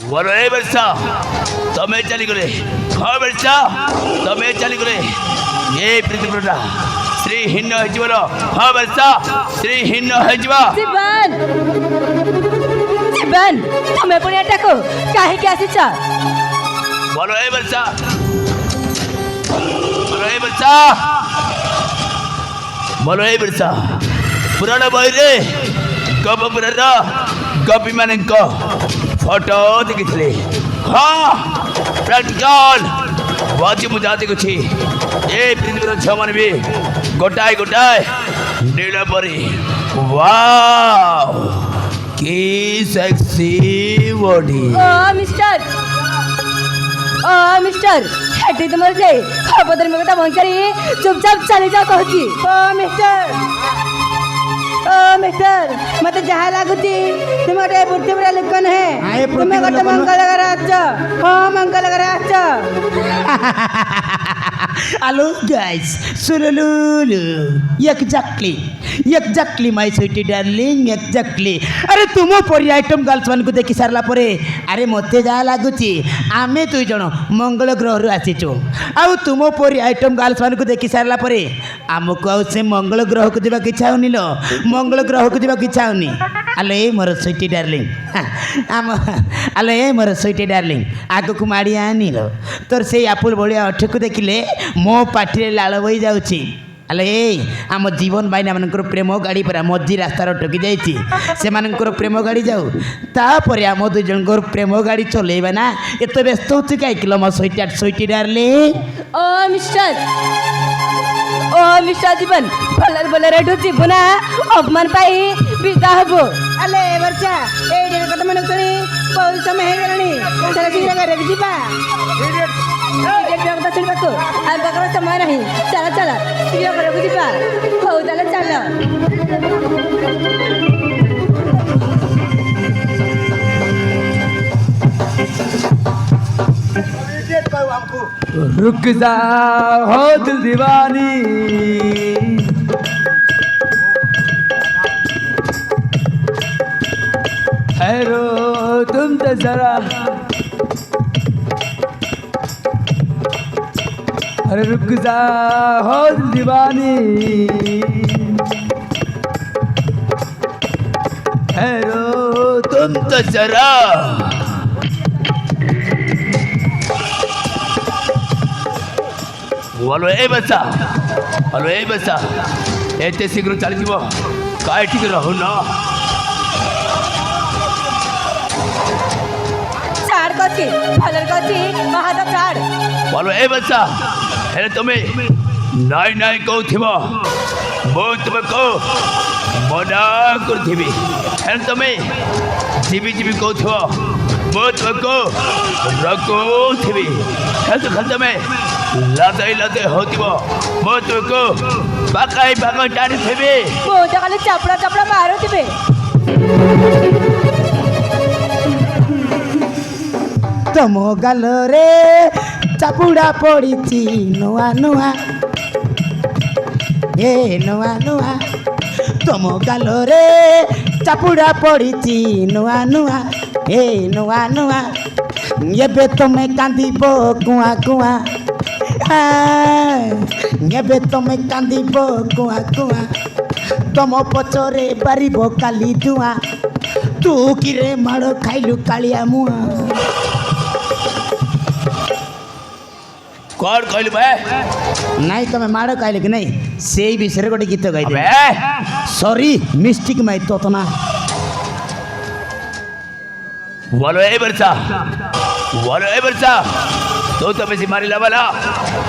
बोलो ए बरसा तमें चली गले हाँ बरसा तमें चली गले ये पृथ्वीटा श्रीहीन हो हाँ बरसा श्रीहीन हो जीवन जीवन तुम्हें पुणी डाको कहीं आसीच बोलो ए बरसा बोलो ए बरसा बोलो ए बरसा पुराण बही रे गपपुर गपी मान फोटो देखी हाँ प्रैक्टिकल आज मुझे जाती कुछ ये पृथ्वी झील मैंने भी गोटाए गोटाए नील परी वाव की सेक्सी बॉडी मिस्टर हेटी तुम जे खबर में कथा बंद करी चुपचाप चली जाओ कहती मिस्टर मत जहाँ लगुच तुम गोटे बुद्धि बुढ़ा लोक नुहे तुम गोटे मंगल हाँ मंगल हेलो गाइस सुलुलुलु exactly my sweetie darling exactly अरे तुम परी आइटम गर्ल्स मान को देखि सारला परे अरे मते जा लागुची आमे दुई जण मंगल ग्रह रु आसीचु आ तुम परी आइटम गर्ल्स मान को देखि सारला परे आमको आ से मंगल ग्रह को जेबा इच्छा होनी लो मंगल ग्रह को जेबा इच्छा होनी आले ए मोर स्वीटी डार्लिंग आम आले ए मोर स्वीटी डार्लिंग आगो को माड़ी आनी लो तोर से आपुल भलिया अठ को देखिले मो पाटी लाल बही जाऊँगी आलो ए आम जीवन भाई मानकर प्रेम गाड़ी पर मझी रास्तार टकी जाइए से प्रेम गाड़ी जाऊ तापर आम दुई जन प्रेम गाड़ी चलेबा ना एत व्यस्त हो कहीं मो स्वीटी डार्लिंग ओ मिस्टर जीवन भलर भलर जीवन ना अपमान पाई विदा हबो अले बच्चा ए कथा मन शुणी बहुत समय हो गलानी चल शीघ्र घर जीवा कथा शुणा आम पाखे समय नहीं चल चल शीघ्र घर को जीवा हौ चल चल रुक जा हो दिल दीवानी ठहरो तुम तो जरा अरे रुक जा हो दिल दीवानी ठहरो तुम तो जरा बोलो ए बच्चा एते शीघ्र चली जीव कहीं ठीक रहू न छाड़ कथी भलर कथी महादा छाड़ बोलो ए बच्चा हेले तुम्हें नाई नाई कहूथिबो मो तुमको मना करथिबी हेले तुम्हें जीवी जीवी कहूथिबो मो तुमको रखुथिबी हेले तो खाली तुम्हें लादे होतिबो मो तुमको पाकाई टाणी थिबी मो तो खाली चापड़ा चापड़ा मारुथिबे तुम गाल रे चापुड़ा पड़ी नुआ नुआ ए नुआ नुआ तुम गाल रे चापुड़ा पड़ी नुआ नुआ ए नुआ नुआ ये तुम्हें कांदीब कुआ कुआ ये तुम्हें कांदीब कुआ कुआ तुम पचरे बारिब काली धुआ तू किरे माड़ खाइलु कालिया मुआ कौन कहलु बे नहीं तुम्हें माड़ खाइल कि नहीं से विषय गोटे गीत गाई सॉरी मिस्टेक माई तो ना बोलो ए बरसा तो बेसी मारी लबला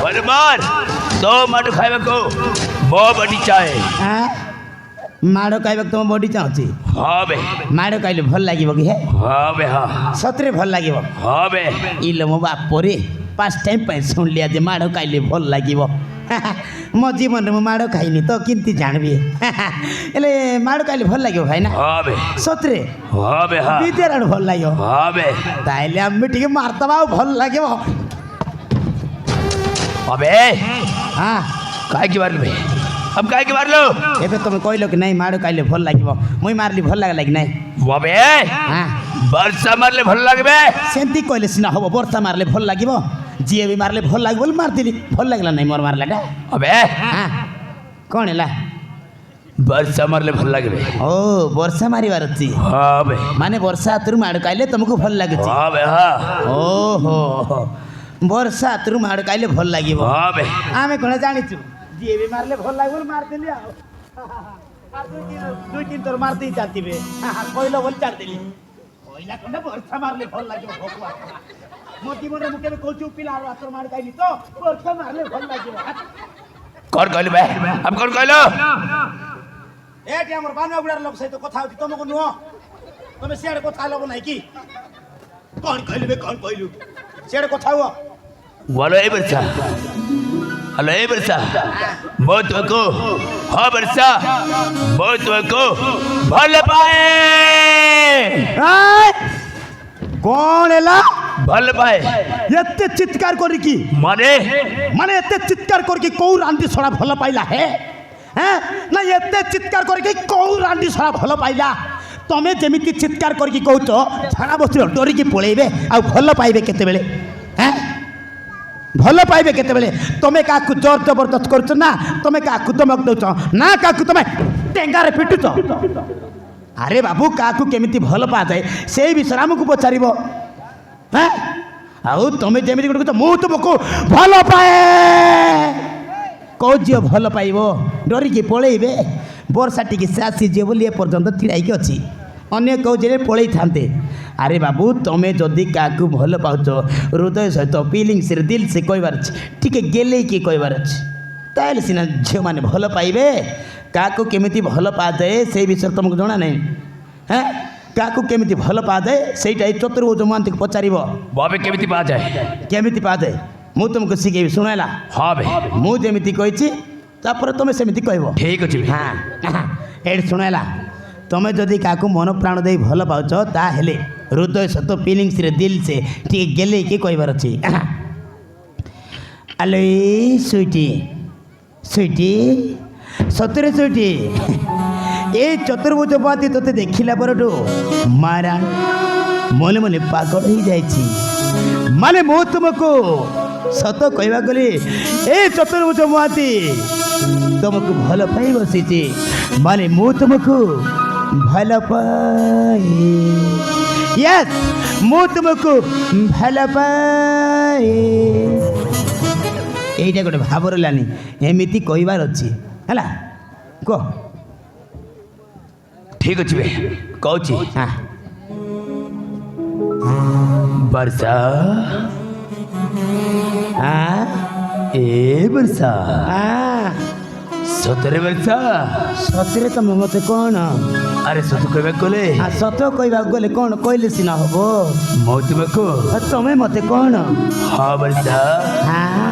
बोले मार तो माटो खाइबा को बो बड़ी चाहे माड़ खाइबा तुम बॉडी चाहूँ हाँ बे माड़ खाइले भल लगे कि है हाँ बे हाँ सतरे भल लगे हाँ बे इले मो बापरे पाँच टाइम शुण लिया जे माड़ खाइले भल लगे मो जीवन में माड़ खाइनी तो किंती जानबी एले माड़ खाइले भल लगे भाई ना हाँ बे सतरे हाँ बे हाँ विद्यारण भल लगे हाँ बे ताइले आम टिके मारतबा भल लगे अबे हाँ काय की मारलो बे अब काय की मारलो एबे तुम कहलो कि नहीं माड़ खाइले भल लगे मुई मारली भल लगे नहीं বাবে হ্যাঁ ବର୍ଷା ମାରିଲେ ଭଲ ଲାଗିବେ ସେମିତି କହିଲେ ସିନା ହବ ବର୍ଷା ମାରିଲେ ଭଲ ଲାଗିବ ଯିଏ ବି ମାରିଲେ ଭଲ ଲାଗିବ ବୋଲି ମାରିଦେଲି ଭଲ ଲାଗିଲା ନାହିଁ ମୋର ମାରିଲାଟା ଅବେ ହଁ କ'ଣ ହେଲା ବର୍ଷା ମାରିଲେ ଭଲ ଲାଗିବେ ଓ ବର୍ଷା ମାରିବାର ଅଛି ହଁ ବେ ମାନେ ବର୍ଷା ହାତରୁ ମାଡ଼ ଖାଇଲେ ତମକୁ ଭଲ ଲାଗୁଛି ହଁ ବେ ହଁ ଓହୋ ବର୍ଷା ହାତରୁ ମାଡ଼ ଖାଇଲେ ଭଲ ଲାଗିବ ହଁ ବେ ଆମେ କ'ଣ ଜାଣିଛୁ ଯିଏ ବି ମାରିଲେ ଭଲ ଲାଗିବ ବୋଲି ମାରିଦେଲି ଆଉ ଦୁଇ ତିନି ଥର ମାରିଦେଇ ଚାଲିଥିବେ କହିଲ ବୋଲି ଛାଡ଼ିଦେଲି କହିଲା ଖଣ୍ଡେ ବର୍ଷା ମାରିଲେ ଭଲ ଲାଗିବ ଭଗବାନ ମୋ ଜୀବନରେ ମୁଁ କେବେ କହୁଛୁ ପିଲା ହାତରୁ ମାଡ଼ ଖାଇଲି ତ ବର୍ଷା ମାରିଲେ ଭଲ ଲାଗିବ କ'ଣ କହିଲୁ ବେ ଆମେ କ'ଣ କହିଲୁ ଏଠି ଆମର ବାନୁଆଗୁଡ଼ାର ଲୋକ ସହିତ କଥା ହଉଛି ତମକୁ ନୁହଁ ତମେ ସିଆଡ଼େ କଥା ହେଲ ନାହିଁ କି କ'ଣ କହିଲୁ ବେ କ'ଣ କହିଲୁ ସିଆଡ଼େ କଥା ହୁଅ बोलो ए वर्षा हेलो ए वर्षा मैं तुमको हाँ वर्षा मैं तुमको भल पाए କ'ଣ ହେଲା भल पाए ଏତେ ଚିତ୍କାର କରିକି माने ମାନେ ଏତେ ଚିତ୍କାର କରିକି କୋଉ ରାଣ୍ଡି ଶଳା ଭଲ ପାଇଲା ହେ ନା ଏତେ ଚିତ୍କାର କରିକି କୋଉ ରାଣ୍ଡି ଶଳା ଭଲ ପାଇଲା ତମେ ଯେମିତି ଚିତ୍କାର କରିକି କହୁଛ ଝାଡ଼ା ବସିବ ଡରିକି ପଳେଇବେ ଆଉ ଭଲ ପାଇବେ କେତେବେଳେ ଭଲ ପାଇବେ କେତେବେଳେ ତମେ କାହାକୁ ଜୋର ଜବରଦସ୍ତ କରୁଛ ନା ତମେ କାହାକୁ ଧମକ ଦଉଛ ନା କାହାକୁ ତମେ ଟେଙ୍ଗାରେ ପିଟୁଛ ଆରେ ବାବୁ କାହାକୁ କେମିତି ଭଲ ପାଆଯାଏ ସେଇ ବିଷୟରେ ଆମକୁ ପଚାରିବ ଆଉ ତମେ ଯେମିତି ଗୋଟେ କହୁଛ ମୁଁ ତୁମକୁ ଭଲ ପାଏ କୋଉ ଝିଅ ଭଲ ପାଇବ ଡରିକି ପଳେଇବେ ବର୍ଷା ଟିକେ ସେ ଆସିଯିବ ବୋଲି ଏପର୍ଯ୍ୟନ୍ତ ଛିଡ଼ାଇକି ଅଛି ଅନ୍ୟ କେଉଁ ଝିଅରେ ପଳେଇଥାନ୍ତେ ଆରେ ବାବୁ ତମେ ଯଦି କାହାକୁ ଭଲ ପାଉଛ ହୃଦୟ ସହିତ ଫିଲିଙ୍ଗସରେ ଦିଲ ସେ କହିବାର ଅଛି ଟିକେ ଗେଲେଇକି କହିବାର ଅଛି ତାହେଲେ ସିନା ଝିଅମାନେ ଭଲ ପାଇବେ କାହାକୁ କେମିତି ଭଲ ପାଆଯାଏ ସେଇ ବିଷୟରେ ତୁମକୁ ଜଣା ନାହିଁ କାହାକୁ କେମିତି ଭଲ ପାଆଯାଏ ସେଇଟା ଏଇ ଚତୁର୍ଭୁଜ ମହାନ୍ତିକୁ ପଚାରିବ बाबे केमिति पा जाए କେମିତି ପାଆଯାଏ ମୁଁ ତୁମକୁ ଶିଖେଇବି ଶୁଣ ହେଲା हाँ बे ମୁଁ ଯେମିତି କହିଛି ତାପରେ ତୁମେ ସେମିତି କହିବ ठीक अच्छे बे ହଁ ଏଇଠି ଶୁଣ ହେଲା ତମେ ଯଦି କାହାକୁ ମନ ପ୍ରାଣ ଦେଇ ଭଲ ପାଉଛ ତାହେଲେ ହୃଦୟ ସତ ଫିଲିଙ୍ଗସରେ ଦିଲ ସେ ଟିକେ ଗେଲେଇକି କହିବାର ଅଛି ଆଲୋ ସୁଇଟି ସୁଇଟି ସତରେ ସୁଇଟି ଏଇ ଚତୁର୍ଭୁଜ ମହାନ୍ତି ତୋତେ ଦେଖିଲା ପରଠୁ ମାରା ମନେ ମନେ ପାଗଳ ହେଇଯାଇଛି ମାନେ ମୁଁ ତୁମକୁ ସତ କହିବାକୁ ଗଲେ ଏ ଚତୁର୍ଭୁଜ ମହାନ୍ତି ତୁମକୁ ଭଲ ପାଇ ବସିଛି ମାନେ ମୁଁ ତୁମକୁ ଭଲ ପାଏ ୟେସ୍ ମୁଁ ତୁମକୁ ଭଲ ପାଏ ଏଇଟା ଗୋଟେ ଭାବର ଲାନି ଏମିତି କହିବାର ଅଛି ହେଲା କୁହ ठीक अच्छे बे कौची ହଁ वर्षा ହଁ ए वर्षा ହଁ सतरे वर्षा ସତରେ ତମେ ମୋତେ କ'ଣ अरे सत कहबे कोले ସତ କହିବାକୁ ଗଲେ କ'ଣ କହିଲେ ସିନା ହବ मैं तुमको ତମେ ମୋତେ କ'ଣ हाँ वर्षा ହଁ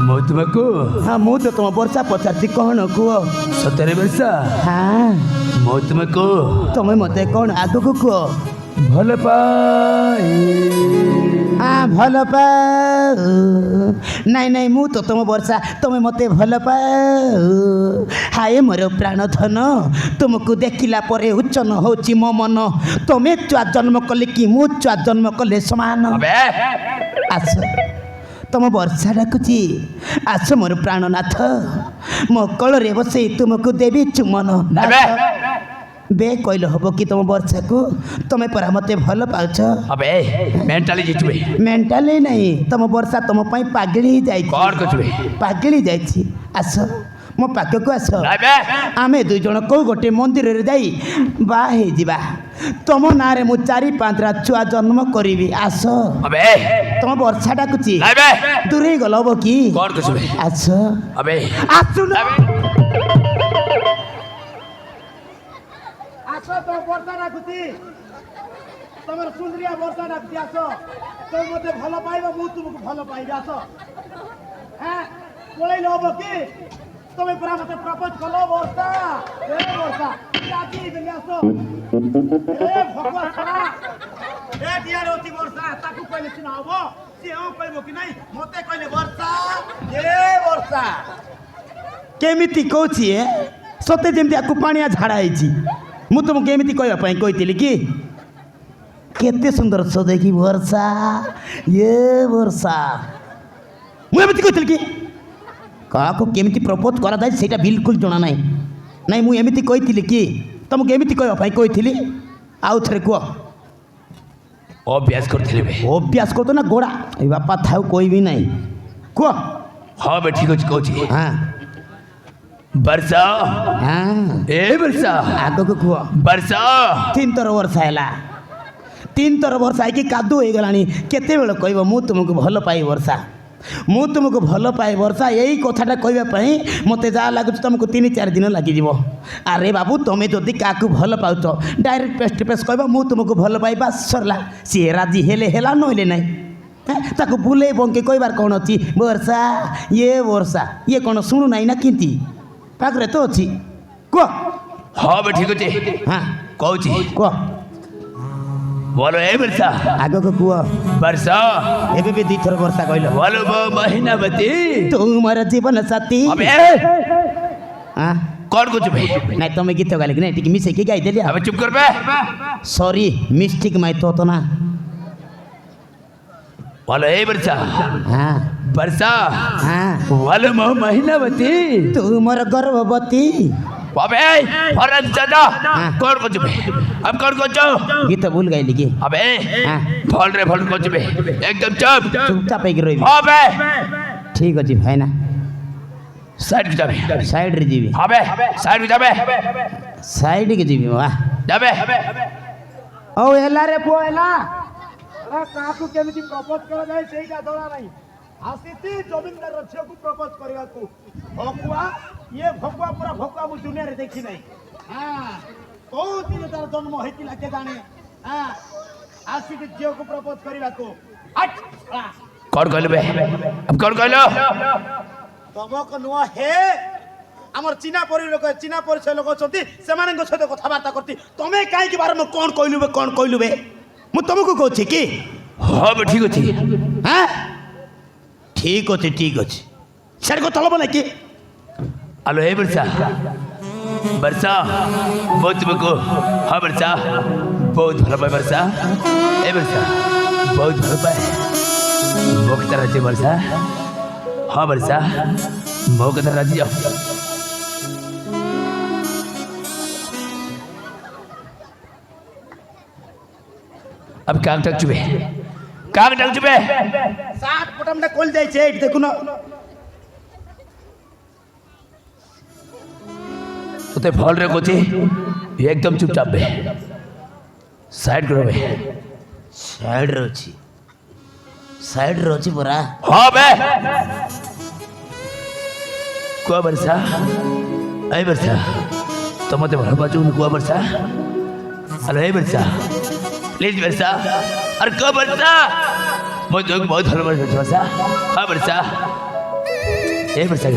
मैं तुमको ହଁ ମୁଁ ତ ତୁମ ବର୍ଷା ପଚାରୁଛି କ'ଣ କୁହ सतरे वर्षा ହଁ मैं तुमको ତମେ ମୋତେ କ'ଣ ଆଗକୁ କୁହ भल पाए ହଁ ଭଲ ପାଉ ନାଇଁ ନାଇଁ ମୁଁ ତ ତୁମ ବର୍ଷା ତମେ ମୋତେ ଭଲ ପାଉ ହାଏ ମୋର ପ୍ରାଣ ଧନ ତୁମକୁ ଦେଖିଲା ପରେ ଉଚ୍ଚନ ହେଉଛି ମୋ ମନ ତମେ ଛୁଆ ଜନ୍ମ କଲେ କି ମୁଁ ଛୁଆ ଜନ୍ମ କଲେ ସମାନ अबे ଆସ ତମ ବର୍ଷା ଡାକୁଛି ଆସ ମୋର ପ୍ରାଣନାଥ ମୋ କୋଳରେ ବସେଇ ତୁମକୁ ଦେବି ଚୁମନ अबे ବେ କହିଲେ ହବ କି ତମ ବର୍ଷାକୁ ତମେ ପରା ମୋତେ ଭଲ ପାଉଛ अबे मेंटली जितबे ମେଣ୍ଟାଲି ନାହିଁ ତମ ବର୍ଷା ତମ ପାଇଁ ପାଗଳି ଯାଇଛି कौन कचबे ପାଗଳି ଯାଇଛି ଆସ ମୋ ପାଖକୁ ଆସ अबे ଆମେ ଦୁଇ ଜଣ କେଉଁ ଗୋଟେ ମନ୍ଦିରରେ ଯାଇ ବାହା ହେଇଯିବା ତମ ନାଁରେ ମୁଁ 4-5ଟା ଛୁଆ ଜନ୍ମ କରିବି ଆସ अबे ତମ ବର୍ଷା ଡାକୁଛି अबे ଦୂରେଇ ଗଲ ହବ କି कौन कचबे ଆସ अबे ଆସୁନ अबे ଆସ ତମ ବର୍ଷା ଡାକୁଛି ତମର ସୁନ୍ଦରିଆ ବର୍ଷା ଡାକୁଛି ଆସ ତମେ ମୋତେ ଭଲ ପାଇବ ମୁଁ ତୁମକୁ ଭଲ ପାଇବି ଆସ ପଳେଇଲେ ହବ କି ତମେ ପୁରା ମୋତେ ପ୍ରପୋଜ କଲ ବର୍ଷା ଏ ବର୍ଷା ରାଜି ହେଇଗଲି ଆସ ଏ ଭଗବାନ ଶଳା ଏ ଦିଆରେ ଅଛି ବର୍ଷା ତାକୁ କହିଲେ ସିନା ହବ ସିଏ ହଁ କହିବ କି ନାହିଁ ମୋତେ କହିଲେ ବର୍ଷା ଏ ବର୍ଷା କେମିତି କହୁଛି ସତେ ଯେମିତି ଆକୁ ପାଣିଆ ଝାଡ଼ା ହେଇଛି ମୁଁ ତୁମକୁ ଏମିତି କହିବା ପାଇଁ କହିଥିଲି କି କେତେ ସୁନ୍ଦର ସଦେଇକି ବର୍ଷା ଏ ବର୍ଷା ମୁଁ ଏମିତି କହିଥିଲି କି କାହାକୁ କେମିତି ପ୍ରପୋଜ କରାଯାଏ ସେଇଟା ବିଲକୁଲ ଜଣା ନାହିଁ ନାଇଁ ମୁଁ ଏମିତି କହିଥିଲି କି ତୁମକୁ ଏମିତି କହିବା ପାଇଁ କହିଥିଲି ଆଉ ଥରେ କୁହ ଅଭ୍ୟାସ କରିଥିଲେ ବେ ଅଭ୍ୟାସ କରୁଛ ନା ଗୋଡ଼ା ଏ ବାପା ଥାଉ କହିବି ନାହିଁ କୁହ ହଁ ବେ ଠିକ ଅଛି କହୁଛି ହଁ ବର୍ଷା ହଁ ଏ ବର୍ଷା ଆଗକୁ କୁହ ବର୍ଷା 3 ଥର ବର୍ଷା ହେଲା 3 ଥର ବର୍ଷା ହେଇକି କାଦୁ ହେଇଗଲାଣି କେତେବେଳେ କହିବ ମୁଁ ତୁମକୁ ଭଲ ପାଇ ବର୍ଷା ମୁଁ ତୁମକୁ ଭଲ ପାଏ ବର୍ଷା ଏଇ କଥାଟା କହିବା ପାଇଁ ମୋତେ ଯାହା ଲାଗୁଛି ତୁମକୁ 3-4 ଦିନ ଲାଗିଯିବ ଆରେ ବାବୁ ତୁମେ ଯଦି କାହାକୁ ଭଲ ପାଉଛ ଡାଇରେକ୍ଟ ଫେସ୍ ଟୁ ଫେସ୍ କହିବ ମୁଁ ତୁମକୁ ଭଲ ପାଇ ବାସ୍ ସରିଲା ସିଏ ରାଜି ହେଲେ ହେଲା ନହେଲେ ନାହିଁ ତାକୁ ବୁଲେଇ ବଙ୍କେ କହିବାର କ'ଣ ଅଛି ବର୍ଷା ଇଏ କ'ଣ ଶୁଣୁନାହିଁ ନା କେମିତି ପାଖରେ ତ ଅଛି କୁହ ହଁ ବେ ଠିକ ଅଛି ହଁ କହୁଛି କୁହ बोलो ए वर्षा ଆଗକୁ କୁହ वर्षा ଏବେ ବି 2 ଥର ବର୍ଷା କହିଲ बोलो वो महीनावती ତୁ ମୋର ଜୀବନ ସାଥୀ अबे ହଁ कौन कुछ भाई ନାଇଁ ତମେ ଗୀତ ଗାଇଲେ କି ନାଇଁ ଟିକେ ମିଶେଇକି ଗାଇଦେଲି अबे चुप कर बे ସରି ମିଷ୍ଟିକ୍ ମାଇ ତ ନା बोलो ए वर्षा ହଁ वर्षा ହଁ बोलो वो महीनावती ତୁ ମୋର ଗର୍ଭବତୀ अबे फरक दादा कौन कुछ भाई अब कौन कुछ ଗୀତ ଭୁଲ ଗାଇଲି କି अबे हाँ। फल रे फल कुछ बे एकदम चुप ଚୁପଚାପ ହେଇକି ରହିବି अबे ଠିକ ଅଛି ଭାଇନା साइड की जाबे ସାଇଡ୍ରେ ଯିବି अबे साइड की जाबे ସାଇଡ୍କି ଯିବି ବା जाबे ହଉ ହେଲା ରେ ପୁଅ ହେଲା କାହାକୁ କେମିତି ପ୍ରପୋଜ କରାଯାଏ ସେଇଟା ଜଣା ନାହିଁ ଆସିଛି ଜମିଦାର ଝିଅକୁ ପ୍ରପୋଜ କରିବାକୁ ଭକୁଆ ଇଏ ଭକୁଆ ପୁରା ଭକୁଆ ମୁଁ ଦୁନିଆରେ ଦେଖି ନାହିଁ କୋଉ ଦିନ ତାର ଜନ୍ମ ହେଇଥିଲା କେ ଜାଣେ ଆସିକି ଝିଅକୁ ପ୍ରପୋଜ କରିବାକୁ कौन कहलो बे अब कौन कहलो ତମକ ନୁହଁ ହେ ଆମର ଚିହ୍ନା ପରିଚୟ ଲୋକ ଅଛନ୍ତି ସେମାନଙ୍କ ସହିତ କଥାବାର୍ତ୍ତା କରୁଛି ତମେ କାହିଁକି ବାରମ୍ବାର କଣ କହିଲୁ ବେ ମୁଁ ତମକୁ କହୁଛି କି हाँ बे ठीक अच्छी ହଁ ଠିକ ଅଛି ସାର୍ କଥା ହବ ନାଇଁ କି हेलो हे वर्षा वर्षा बहुत तुमको हाँ वर्षा बहुत भल पाए वर्षा ए वर्षा बहुत भल पाए मो कथा राजी वर्षा हाँ वर्षा मो कथा राजी जाओ अब काग टक चुबे ସାତ ପଟାମଟା କଲି ଯାଇଛି ଏଇଠି ଦେଖୁନ तो फल रे कोची एकदम चुपचाप बे साइड करो बे ସାଇଡ୍ରେ ଅଛି ପରା हाँ बे कुआ वर्षा ऐ वर्षा तो मते भल पाचू कुआ वर्षा अरे ऐ वर्षा प्लीज वर्षा अरे कुआ वर्षा मैं तो बहुत भल वर्षा हाँ वर्षा ऐ वर्षा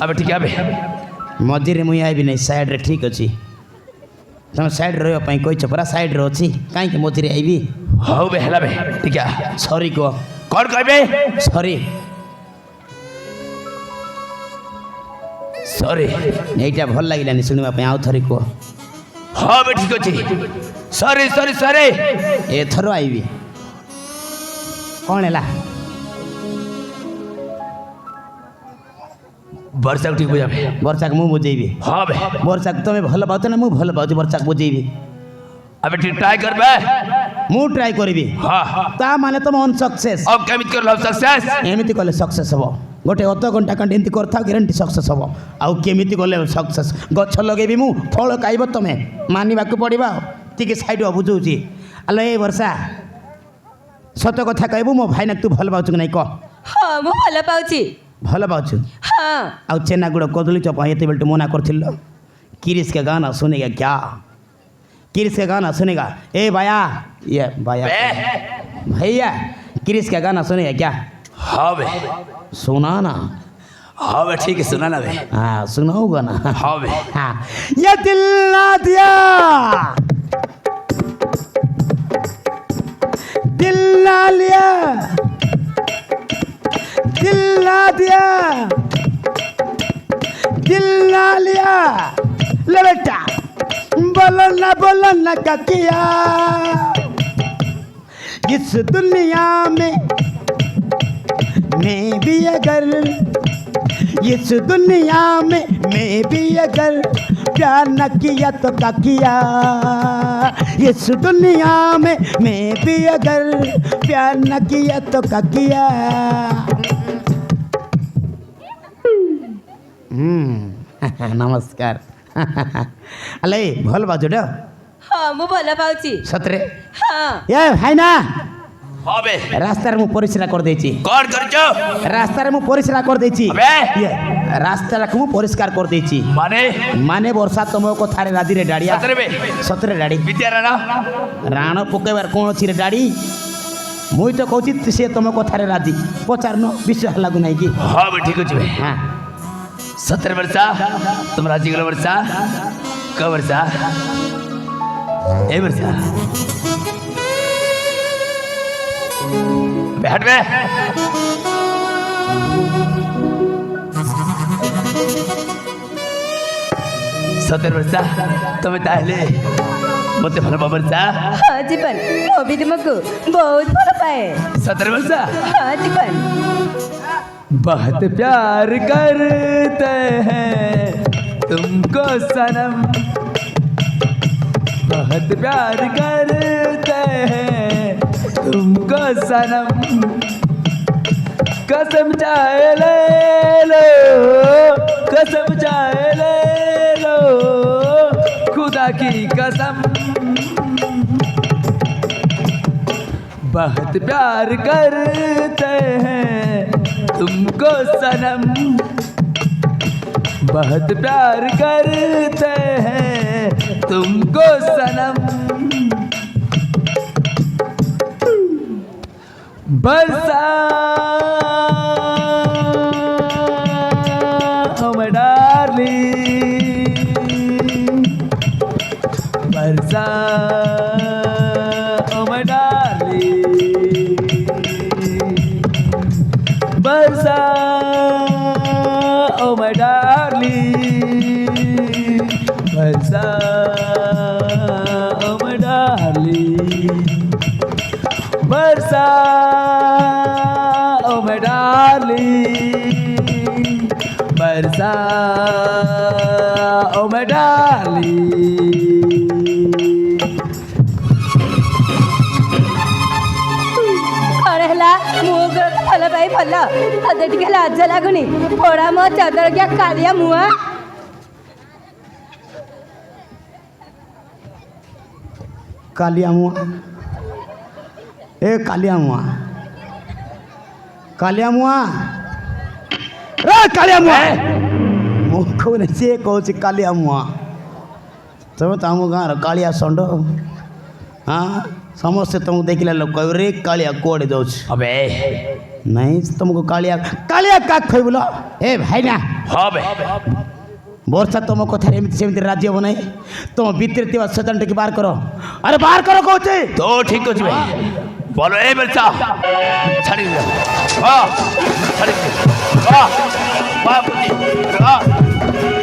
अबे ठीक है बे ମଝିରେ ମୁଇଁ ଆଇବି ନାହିଁ ସାଇଡ୍ରେ ଠିକ୍ ଅଛି ତମେ ସାଇଡ୍ରେ ରହିବା ପାଇଁ କହିଛ ପରା ସାଇଡ୍ରେ ଅଛି କାହିଁକି ମଝିରେ ଆଇବି हाँ बे हला बे ठीक है ସରି କୁହ कौन कह बे ସରି सॉरी ଏଇଟା ଭଲ ଲାଗିଲାନି ଶୁଣିବା ପାଇଁ ଆଉ ଥରେ କୁହ हाँ बे ठीक अच्छी सॉरी सॉरी सॉरी ଏଥର ଆଇବି କ'ଣ ହେଲା वर्षा को ठीक बुझा बे ବର୍ଷାକୁ ମୁଁ ବୁଝେଇବି हाँ बे ବର୍ଷାକୁ ତମେ ଭଲ ପାଉଛ ନା ମୁଁ ଭଲ ପାଉଛି ବର୍ଷାକୁ ବୁଝେଇବି अबे ठीक ट्राई कर बे ମୁଁ ଟ୍ରାଏ କରିବି हाँ ତା ମାନେ ତମ ଅନସକ୍ସେସ୍ अब केमित कर लो सक्सेस ଏମିତି କଲେ ସକ୍ସେସ୍ ହେବ ଗୋଟେ ଅଧଘଣ୍ଟା ଖଣ୍ଡେ ଏମିତି କରିଥାଉ ଗ୍ୟାରେଣ୍ଟି ସକ୍ସେସ୍ ହେବ ଆଉ କେମିତି କଲେ ସକ୍ସେସ୍ ଗଛ ଲଗେଇବି ମୁଁ ଫଳ ଖାଇବ ତମେ ମାନିବାକୁ ପଡ଼ିବ ଟିକେ ସାଇଡ଼୍ ବୁଝଉଛି ଆଲୋ ଏ ବର୍ଷା ସତ କଥା କହିବୁ ମୋ ଭାଇନାକୁ ତୁ ଭଲ ପାଉଛୁ କି ନାହିଁ କହ ହଁ ମୁଁ ଭଲ ପାଉଛି ଭଲ ପାଉଛୁ ହଁ ଆଉ ଛେନାଗୁଡ଼ କଦଳୀ ଚପ ଏତେବେଳେ ତୁ ମନା କରିଥିଲ किरिस का गाना सुनेगा क्या किरिस का गाना सुनेगा ए भैया ये भैया भैया किरिस का गाना सुनेगा क्या हाँ बे सुना ना हाँ बे ठीक है सुना ना बे हाँ सुनाऊंगा ना हाँ बे हाँ ये दिल ना दिया दिल ना लिया दिया दिल ना लिया ले बेटा बोलो ना क्या किया इस दुनिया में मैं भी अगर इस दुनिया में मैं भी अगर प्यार न किया तो क्या किया इस दुनिया में मैं भी अगर प्यार न किया तो क्या किया नमस्कार अले भल बाजुड ହଁ ମୁଁ ଭଲ ପାଉଛି ସତରେ ହଁ ଏ ଭାଇନା হবে ରାସ୍ତାରେ ମୁଁ ପରିସ୍ରା କରିଦେଇଛି କଣ କରୁଛ ରାସ୍ତାରେ ମୁଁ ପରିସ୍ରା କରିଦେଇଛି अबे ରାସ୍ତାଟାକୁ ମୁଁ ପରିଷ୍କାର କରିଦେଇଛି ମାନେ ମାନେ ବର୍ଷା ତମ କଥାରେ ରାଜିରେ ଡାଡ଼ିଆ ସତରେ ବେ ସତରେ ଡାଡ଼ି ବିଦ୍ୟାରାଣ ରାଣ ପକେଇବାର କ'ଣ ଅଛି ରେ ଡାଡ଼ି ମୁଇଁ ତ କହୁଛି ସେ ତମ କଥାରେ ରାଜି ପଚାରୁନ ବିଶ୍ୱାସ ଲାଗୁନାହିଁ କି হবে ঠিক ଅଛି ବେ ହଁ 17 वर्ष तुम राजी गलो वर्ष क वर्ष ए वर्ष बैठ बे सतर वर्ष तुम ताहले मते भल वर्ष ହଁ ଜୀବନ ମୁଁ ବି ତୁମକୁ ବହୁତ ଭଲ ପାଏ 17 वर्ष ହଁ ଜୀବନ बहुत प्यार करते हैं तुमको सनम बहुत प्यार करते हैं तुमको सनम कसम चाहे ले लो कसम चाहे ले लो खुदा की कसम बहुत प्यार करते हैं तुमको सनम बहुत प्यार करते हैं तुमको सनम बरसा मैं डाली बरसा मैं डाली बरसा ओ माय डार्लिंग बरसा ओ माय डार्लिंग बरसा ओ माय डार्लिंग बरसा ओ माय डार्लिंग କ'ଣ ହେଲା ମୁଁ ଭଲ ପାଇ ଭଲ ତତେ ଟିକେ ଲାଜ ଲାଗୁନି ପୋଡ଼ା ମୋ ଚଦରକିଆ କାଳିଆ ମୁଆଁ କାଲିଆ ମୁଆଁ ଏ କାଲିଆ ମୁଆଁ କାଲିଆ ମୁଆଁ ଏ କାଳିଆ ମୁଆଁ ମୁଁ କହୁନି ସିଏ କହୁଛି କାଲିଆ ମୁଆଁ ତମେ ତ ଆମ ଗାଁର କାଳିଆ ଷଣ୍ଢ ହଁ ସମସ୍ତେ ତୁମକୁ ଦେଖିଲା ଲୋକ କହିବେ ରେ କାଳିଆ କୁଆଡ଼େ ଯାଉଛି अबे ନାଇଁ ତୁମକୁ କାଳିଆ କାଳିଆ କାକ୍ କହିବୁଲ ଏ ଭାଇନା হবে ବର୍ଷା ତୁମ କଥାରେ ଏମିତି ସେମିତି ରାଜି ହେବ ନାହିଁ ତୁମ ଭିତରେ ଥିବା ସୈତାନ ଟିକେ ବାହାର କର ଆରେ ବାହାର କର କହୁଛି तो ठीक अछि भाई बोलो ए वर्ष छाड़ी दे वाह छाड़ी दे वाह वाह पुती वाह